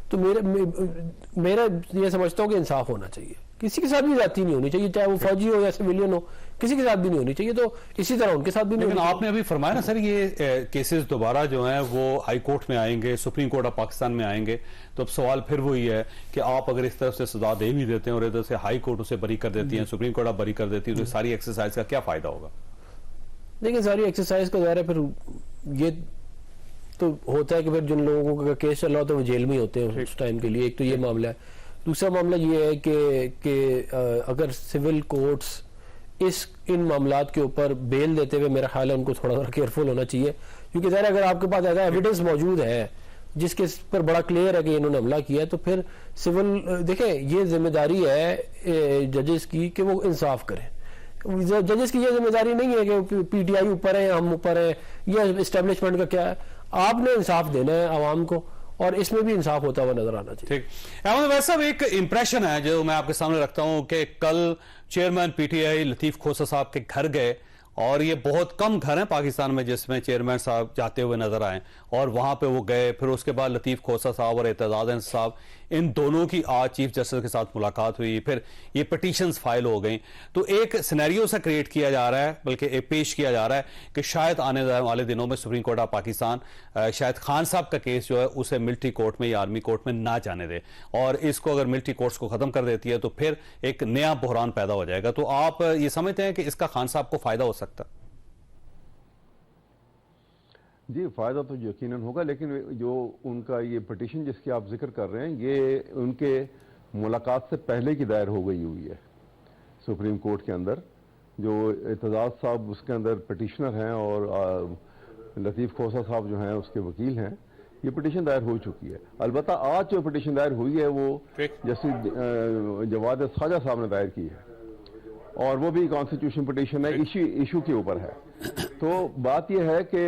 تو میرا یہ سمجھتا ہوں کہ انصاف ہونا چاہیے، کسی کے ساتھ بھی زیادتی نہیں ہونی چاہیے، چاہے وہ فوجی ہو یا سویلین ہو، کسی کے ساتھ بھی نہیں ہونی چاہیے. تو اسی طرح ان کے ساتھ بھی نہیں. لیکن آپ نے ابھی فرمایا نا سر، یہ کیسز دوبارہ جو ہیں وہ ہائی کورٹ میں آئیں گے، سپریم کورٹ آف پاکستان میں آئیں گے. تو اب سوال پھر وہی ہے کہ آپ اگر اس طرف سے سزا دے بھی دیتے ہیں اور ادھر سے ہائی کورٹ اسے بری کر دیتی ہے، سپریم کورٹ آپ بری کر دیتی ہے، تو ساری ایکسرسائز کا کیا فائدہ ہوگا؟ لیکن ساری ایکسرسائز کا ظاہر ہے پھر یہ تو ہوتا ہے کہ پھر جن لوگوں کا کیس چل رہا ہوتا ہے وہ جیل میں ہوتے ہیں اس ٹائم کے لیے. ایک تو یہ معاملہ ہے. دوسرا معاملہ یہ ہے کہ اگر سول کورٹس ان معاملات کے اوپر بیل دیتے ہوئے، میرا خیال ہے ان کو تھوڑا سا کیئرفل ہونا چاہیے. کیونکہ ظاہر اگر آپ کے پاس ایسا ایویڈنس موجود ہے جس کے پر بڑا کلیئر ہے کہ انہوں نے حملہ کیا ہے، تو پھر سول دیکھیں یہ ذمہ داری ہے ججز کی کہ وہ انصاف کریں. ججز کی یہ ذمہ داری نہیں ہے کہ پی ٹی آئی اوپر ہے، ہم اوپر ہیں، یہ اسٹیبلشمنٹ کا کیا ہے. آپ نے انصاف دینا ہے عوام کو، اور اس میں بھی انصاف ہوتا ہوا نظر آنا چاہیے. ٹھیک، احمد ویسا ایک امپریشن ہے جو میں آپ کے سامنے رکھتا ہوں کہ کل چیئرمین پی ٹی آئی لطیف کھوسہ صاحب کے گھر گئے، اور یہ بہت کم گھر ہیں پاکستان میں جس میں چیئرمین صاحب جاتے ہوئے نظر آئے، اور وہاں پہ وہ گئے. پھر اس کے بعد لطیف کھوسہ صاحب اور اعتزاز احسن صاحب ان دونوں کی آج چیف جسٹس کے ساتھ ملاقات ہوئی، پھر یہ پٹیشنز فائل ہو گئیں. تو ایک سینیریو سا کریٹ کیا جا رہا ہے، بلکہ پیش کیا جا رہا ہے کہ شاید آنے والے دنوں میں سپریم کورٹ آف پاکستان شاید خان صاحب کا کیس جو ہے اسے ملٹری کورٹ میں یا آرمی کورٹ میں نہ جانے دے، اور اس کو اگر ملٹری کورٹس کو ختم کر دیتی ہے تو پھر ایک نیا بحران پیدا ہو جائے گا. تو آپ یہ سمجھتے ہیں کہ اس کا خان صاحب کو فائدہ ہو سکتا ہے؟ جی فائدہ تو یقیناً ہوگا، لیکن جو ان کا یہ پٹیشن جس کی آپ ذکر کر رہے ہیں یہ ان کے ملاقات سے پہلے کی دائر ہو گئی ہوئی ہے سپریم کورٹ کے اندر. جو اعتزاز صاحب اس کے اندر پٹیشنر ہیں اور لطیف کھوسہ صاحب جو ہیں اس کے وکیل ہیں، یہ پٹیشن دائر ہو چکی ہے. البتہ آج جو پٹیشن دائر ہوئی ہے وہ جسٹس جواد خواجہ صاحب نے دائر کی ہے، اور وہ بھی کانسٹیٹیوشن پٹیشن ہے، ایشو کے اوپر ہے. تو بات یہ ہے کہ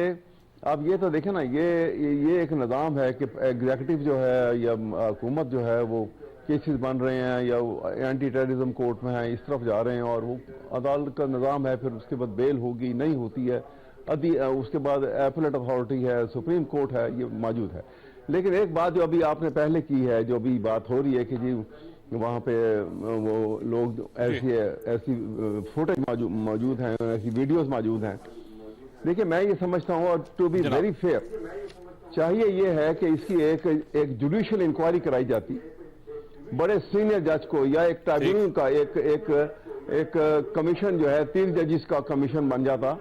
اب یہ تو دیکھیں نا، یہ ایک نظام ہے کہ ایگزیکٹو جو ہے یا حکومت جو ہے وہ کیسز بن رہے ہیں یا اینٹی ٹیررزم کورٹ میں ہیں، اس طرف جا رہے ہیں، اور وہ عدالت کا نظام ہے. پھر اس کے بعد بیل ہوگی نہیں ہوتی ہے، اس کے بعد ایپلیٹ اتھارٹی ہے، سپریم کورٹ ہے، یہ موجود ہے. لیکن ایک بات جو ابھی آپ نے پہلے کی ہے، جو ابھی بات ہو رہی ہے کہ جی وہاں پہ وہ لوگ ایسی فوٹیج موجود ہیں، ایسی ویڈیوز موجود ہیں. دیکھیں میں یہ سمجھتا ہوں، اور ٹو بی ویری فیئر چاہیے یہ ہے کہ اس کی ایک جوڈیشل انکوائری کرائی جاتی، بڑے سینئر جج کو یا ایک ٹرائبیونل کا ایک ایک کمیشن جو ہے 3 ججز کا کمیشن بن جاتا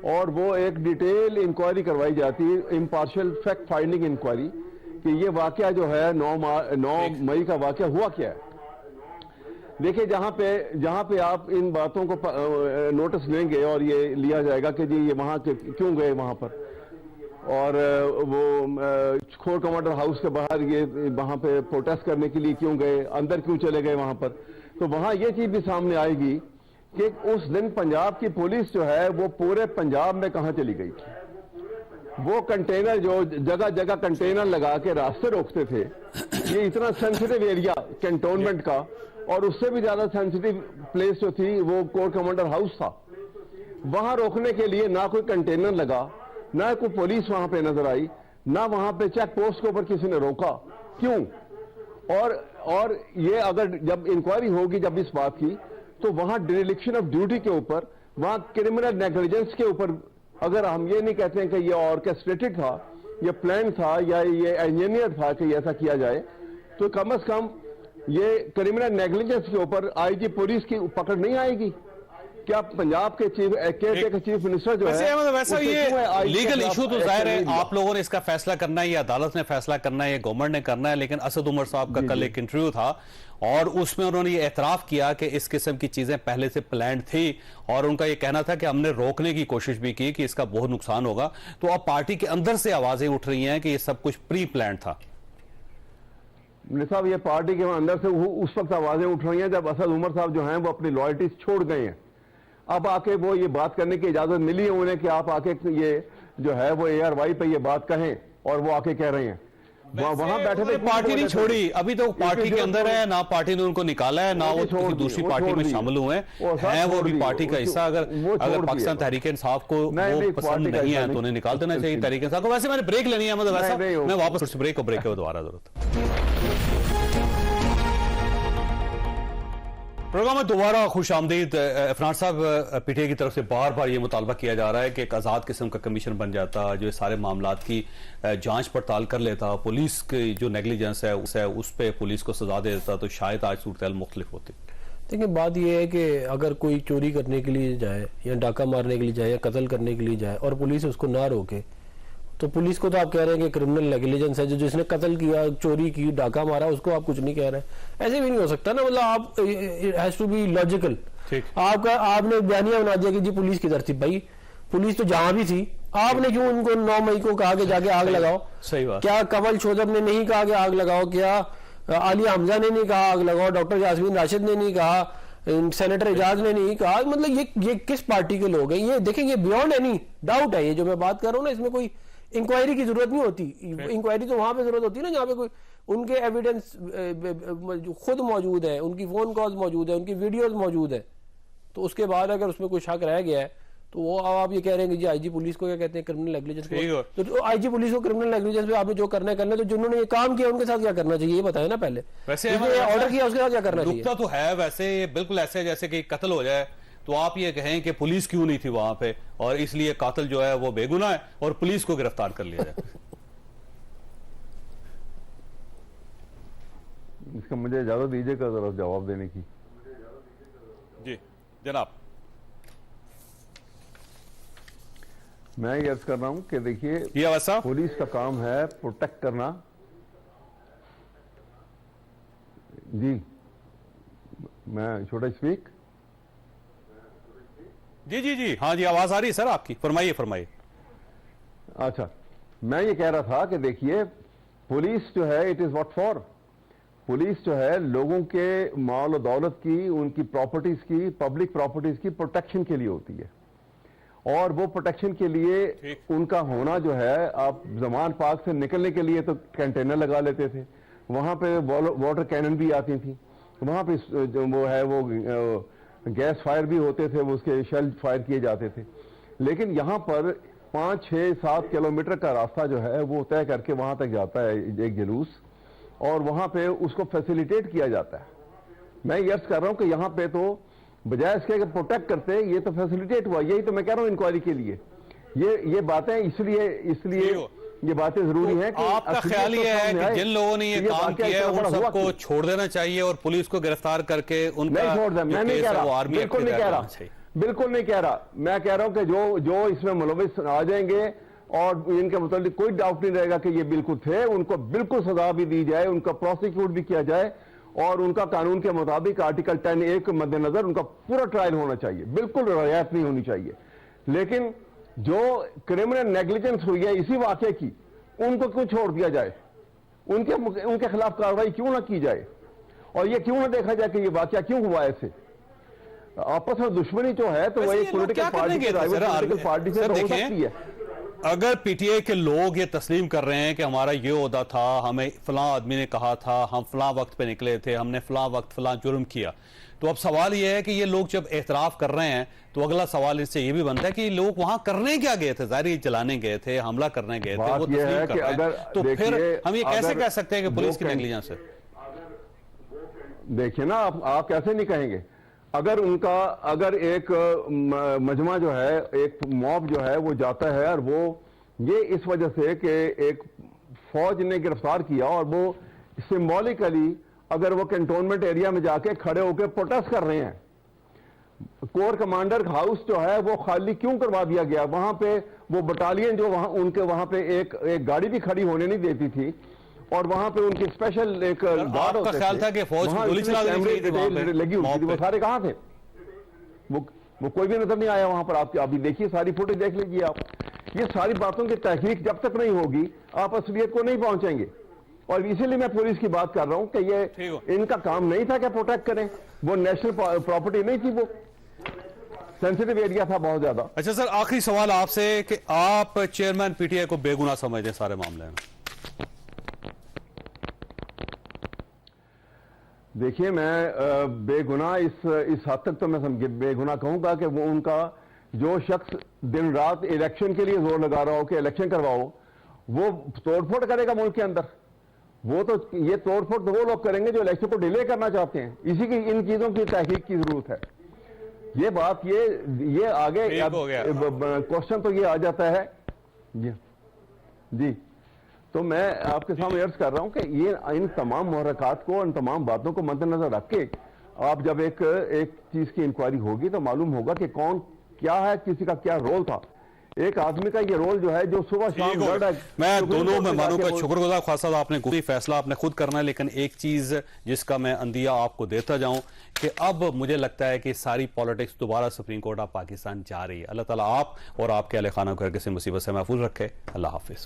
اور وہ ایک ڈیٹیل انکوائری کروائی جاتی، امپارشل فیکٹ فائنڈنگ انکوائری، کہ یہ واقعہ جو ہے 9 مئی کا واقعہ ہوا کیا ہے۔ دیکھیں جہاں پہ آپ ان باتوں کو نوٹس لیں گے اور یہ لیا جائے گا کہ جی یہ وہاں کیوں گئے وہاں پر، اور وہ کور کمانڈر ہاؤس کے باہر یہ وہاں پہ پروٹیسٹ کرنے کے لیے کیوں گئے، اندر کیوں چلے گئے وہاں پر، تو وہاں یہ چیز بھی سامنے آئے گی کہ اس دن پنجاب کی پولیس جو ہے وہ پورے پنجاب میں کہاں چلی گئی تھی۔ وہ کنٹینر جو جگہ جگہ کنٹینر لگا کے راستے روکتے تھے، یہ اتنا سینسٹیو ایریا کنٹونمنٹ کا، اور اس سے بھی زیادہ سینسٹیو پلیس جو تھی وہ کور کمانڈر ہاؤس تھا، وہاں روکنے کے لیے نہ کوئی کنٹینر لگا، نہ کوئی پولیس وہاں پہ نظر آئی، نہ وہاں پہ چیک پوسٹ کے اوپر کسی نے روکا، کیوں؟ اور یہ اگر جب انکوائری ہوگی جب اس بات کی، تو وہاں ڈیریلیکشن آف ڈیوٹی کے اوپر، وہاں کرمنل نیگلیجنس کے اوپر، اگر ہم یہ نہیں کہتے ہیں کہ یہ آرکیسٹریٹڈ تھا، یہ پلان تھا، یا یہ انجینئر تھا کہ ایسا کیا جائے، تو کم از کم یہ کرمنل نیگلیجنس کے اوپر آئی جی پولیس کی پکڑ نہیں آئے گی؟ کیا پنجاب کے چیف منسٹر جو ہے ویسا یہ لیگل ایشو تو ظاہر ہے آپ لوگوں نے اس کا فیصلہ کرنا ہے، یہ عدالت نے فیصلہ کرنا ہے، یہ گورنمنٹ نے کرنا ہے، لیکن اسد عمر صاحب کا کل ایک انٹرویو تھا اور اس میں انہوں نے یہ اعتراف کیا کہ اس قسم کی چیزیں پہلے سے پلانڈ تھی، اور ان کا یہ کہنا تھا کہ ہم نے روکنے کی کوشش بھی کی کہ اس کا بہت نقصان ہوگا۔ تو اب پارٹی کے اندر سے آوازیں اٹھ رہی ہیں کہ یہ سب کچھ پری پلانڈ تھا۔ صاحب یہ پارٹی کے اندر سے اس وقت آوازیں اٹھ رہی ہیں جب اسد عمر صاحب جو ہیں وہ اپنی لائلٹیز چھوڑ گئے ہیں۔ اب آ کے وہ یہ بات کرنے کی اجازت ملی ہے انہیں کہ آپ آ کے یہ جو ہے وہ ARY پہ یہ بات کہیں، اور وہ آ کے کہہ رہے ہیں وہاں بیٹھے تھے، پارٹی نہیں چھوڑی، ابھی تو پارٹی کے اندر ہے، نہ پارٹی نے ان کو نکالا ہے، نہ وہ کسی دوسری پارٹی میں شامل ہوئے ہیں، وہ بھی پارٹی کا حصہ۔ اگر پاکستان تحریک انصاف کو وہ پسند نہیں ہے تو انہیں نکال دینا چاہیے تحریک انصاف کو۔ ویسے میں نے بریک لینی ہے، ویسا میں واپس بریک کے دوبارہ ضرورت پروگرام میں دوبارہ خوش آمدید۔ عفنان صاحب، پی ٹی آئی کی طرف سے بار بار یہ مطالبہ کیا جا رہا ہے کہ ایک آزاد قسم کا کمیشن بن جاتا جو سارے معاملات کی جانچ پڑتال کر لیتا، پولیس کی جو نیگلیجنس ہے اس پہ پولیس کو سزا دے دیتا، تو شاید آج صورتحال مختلف ہوتی۔ دیکھیں بات یہ ہے کہ اگر کوئی چوری کرنے کے لیے جائے یا ڈاکہ مارنے کے لیے جائے یا قتل کرنے کے لیے جائے اور پولیس اس کو نہ روکے، تو پولیس کو تو آپ کہہ رہے ہیں کہ کرمنل نیگلیجنس ہے، جس نے قتل کیا، چوری کی، ڈاکہ مارا، اس کو آپ کچھ نہیں کہہ رہے ہیں۔ ایسے بھی نہیں ہو سکتا نا، مطلب آپ ہیز ٹو بی لاجیکل۔ آپ نے بیانیہ بنا دیا کہ جی پولیس کدھر تھی؟ بھائی پولیس تو جہاں بھی تھی، آپ نے کیوں ان کو 9 مئی کو کہا کہ جا کے آگ لگاؤ؟ کیا کنول شودھر نے نہیں کہا کہ آگ لگاؤ؟ کیا عالیہ حمزہ نے نہیں کہا آگ لگاؤ؟ ڈاکٹر یاسمین راشد نے نہیں کہا؟ سینیٹر اعجاز نے نہیں کہا؟ مطلب یہ کس پارٹی کے لوگ ہیں؟ یہ دیکھیں یہ بیونڈ اینی ڈاؤٹ ہے، یہ جو میں بات کر رہا ہوں نا، اس میں کوئی انکوائری کی ضرورت نہیں ہوتی۔ انکوائری تو وہاں پہ ضرورت ہوتی ہے نا جہاں پہ کوئی ان کے ایویڈنس خود موجود ہے، ان کی فون کالز موجود ہے، ان کی ویڈیوز موجود ہے، تو اس کے بعد اگر اس میں کوئی شک رہ گیا ہے تو وہ آپ یہ کہہ رہے ہیں کہ جی آئی جی پولیس کو کیا کہتے ہیں کرمنل نیگلیجنس کو، تو آئی جی پولیس کو کرمنل نیگلیجنس پہ آپ نے جو کرنا ہے کرنا، تو جنہوں نے یہ کام کیا ان کے ساتھ کیا کرنا چاہیے یہ بتائیں نا پہلے، ویسے آرڈر کیا اس کے ساتھ کیا کرنا چاہیے؟ نقطہ تو ہے ویسے بالکل ایسے جیسے کہ قتل ہو جائے تو آپ یہ کہیں کہ پولیس کیوں نہیں تھی وہاں پہ، اور اس لیے قاتل جو ہے وہ بے گناہ ہے اور پولیس کو گرفتار کر لیا جائے۔ اس کا مجھے اجازت دیجیے گا ذرا جواب دینے کی۔ جی جناب۔ میں یہ عرض کر رہا ہوں کہ دیکھیے پولیس کا کام ہے پروٹیکٹ کرنا۔ جی میں چھوٹا اسپیک۔ جی ہاں جی آواز آ رہی ہے سر آپ کی، فرمائیے۔ اچھا میں یہ کہہ رہا تھا کہ دیکھیے پولیس جو ہے it is what for, police جو ہے لوگوں کے مال و دولت کی، ان کی پراپرٹیز کی، پبلک پراپرٹیز کی پروٹیکشن کے لیے ہوتی ہے، اور وہ پروٹیکشن کے لیے ان کا ہونا جو ہے، آپ زمان پاک سے نکلنے کے لیے تو کنٹینر لگا لیتے تھے، وہاں پہ واٹر کینن بھی آتی تھی، وہاں پہ وہ ہے وہ گیس فائر بھی ہوتے تھے، وہ اس کے شیل فائر کیے جاتے تھے، لیکن یہاں پر 5, 6, 7 کلومیٹر کا راستہ جو ہے وہ طے کر کے وہاں تک جاتا ہے ایک جلوس، اور وہاں پہ اس کو فیسیلیٹیٹ کیا جاتا ہے۔ میں یہ عرض کر رہا ہوں کہ یہاں پہ تو بجائے اس کے کہ پروٹیکٹ کرتے، یہ تو فیسیلیٹیٹ ہوا، یہی تو میں کہہ رہا ہوں انکوائری کے لیے۔ یہ باتیں اس لیے یہ باتیں ضروری ہیں کہ آپ کا خیال یہ ہے کہ جن لوگوں نے یہ کام کیا ہے ان سب کو چھوڑ دینا چاہیے اور پولیس کو گرفتار کر کے ان کا میں نہیں کہہ رہا، بالکل نہیں کہہ رہا، بالکل نہیں کہہ رہا، میں کہہ رہا ہوں کہ جو اس میں ملوث آ جائیں گے اور ان کے متعلق کوئی ڈاؤٹ نہیں رہے گا کہ یہ بالکل تھے، ان کو بالکل سزا بھی دی جائے، ان کا پروسیکیوٹ بھی کیا جائے اور ان کا قانون کے مطابق آرٹیکل 10(a) کے مد نظر ان کا پورا ٹرائل ہونا چاہیے، بالکل رعایت نہیں ہونی چاہیے۔ لیکن جو کرمنل نیگلیجنس ہوئی ہے اسی واقعے کی، ان کو کیوں چھوڑ دیا جائے؟ ان کے خلاف کارروائی کیوں نہ کی جائے؟ اور یہ کیوں نہ دیکھا جائے کہ یہ واقعہ کیوں ہوا ایسے؟ آپس میں دشمنی جو ہے تو وہ ایک پولیٹیکل پارٹی سے ہو سکتی ہے۔ اگر پی ٹی آئی کے لوگ یہ تسلیم کر رہے ہیں کہ ہمارا یہ عہدہ تھا، ہمیں فلاں آدمی نے کہا تھا، ہم فلاں وقت پہ نکلے تھے، ہم نے فلاں وقت فلاں جرم کیا، تو اب سوال یہ ہے کہ یہ لوگ جب اعتراف کر رہے ہیں تو اگلا سوال اس سے یہ بھی بنتا ہے کہ لوگ وہاں کرنے کیا گئے تھے؟ ظاہر جلانے گئے تھے، حملہ کرنے گئے تھے، وہ تسلیم کر رہے ہیں، تو پھر ہم یہ کیسے کہہ سکتے ہیں کہ پولیس کی نیگلیجنس ہے؟ دیکھیں نا، آپ کیسے نہیں کہیں گے؟ اگر ایک مجمع جو ہے، ایک موب جو ہے وہ جاتا ہے اور وہ یہ اس وجہ سے کہ ایک فوج نے گرفتار کیا اور وہ سمبولکلی اگر وہ کنٹونمنٹ ایریا میں جا کے کھڑے ہو کے پروٹیسٹ کر رہے ہیں، کور کمانڈر ہاؤس جو ہے وہ خالی کیوں کروا دیا گیا؟ وہاں پہ وہ بٹالین جو ان کے وہاں پہ ایک گاڑی بھی کھڑی ہونے نہیں دیتی تھی اور وہاں پہ ان کی اسپیشل ایک گارڈ ہوتے تھے، خیال تھا کہ فوج گولی چلا لگی ہوئی تھی، وہ سارے کہاں تھے؟ وہ کوئی بھی نظر نہیں آیا وہاں پر۔ آپ ابھی دیکھیے، ساری فوٹیج دیکھ لیجیے آپ۔ یہ ساری باتوں کی تحقیق جب تک نہیں ہوگی آپ اصلیت کو نہیں پہنچیں گے، اور اسی لیے میں پولیس کی بات کر رہا ہوں کہ یہ ان کا کام نہیں تھا کہ پروٹیکٹ کریں، وہ نیشنل پراپرٹی نہیں تھی، وہ سینسٹیو ایریا تھا بہت زیادہ۔ اچھا سر، آخری سوال آپ سے کہ آپ چیئرمین پی ٹی آئی کو بے گناہ سمجھتے ہیں سارے معاملے میں؟ دیکھیے، میں بے گناہ اس حد تک تو میں بے گناہ کہوں گا کہ وہ ان کا جو شخص دن رات الیکشن کے لیے زور لگا رہا ہو کہ الیکشن کرواؤ، وہ توڑ پھوڑ کرے گا ملک کے اندر، وہ تو یہ توڑ پھوڑ تو وہ لوگ کریں گے جو الیکشن کو ڈیلے کرنا چاہتے ہیں۔ اسی کی ان چیزوں کی تحقیق کی ضرورت ہے۔ یہ بات یہ آگے کوشچن تو یہ آ جاتا ہے جی، تو میں آپ کے سامنے عرض کر رہا ہوں کہ یہ ان تمام محرکات کو، ان تمام باتوں کو مد نظر رکھ کے آپ جب ایک چیز کی انکوائری ہوگی تو معلوم ہوگا کہ کون کیا ہے، کسی کا کیا رول تھا۔ ایک آدمی کا یہ رول جو ہے جو صبح شام لڑا ہے۔ میں دونوں مہمانوں کا شکر گزار، خواہ صاحب آپ نے کوئی فیصلہ آپ نے خود کرنا ہے، لیکن ایک چیز جس کا میں اندیہ آپ کو دیتا جاؤں کہ اب مجھے لگتا ہے کہ ساری پالیٹکس دوبارہ سپریم کورٹ آف پاکستان جا رہی ہے۔ اللہ تعالیٰ آپ اور آپ کے اہل خانہ کو ہر کسی مصیبت سے محفوظ رکھے۔ اللہ حافظ۔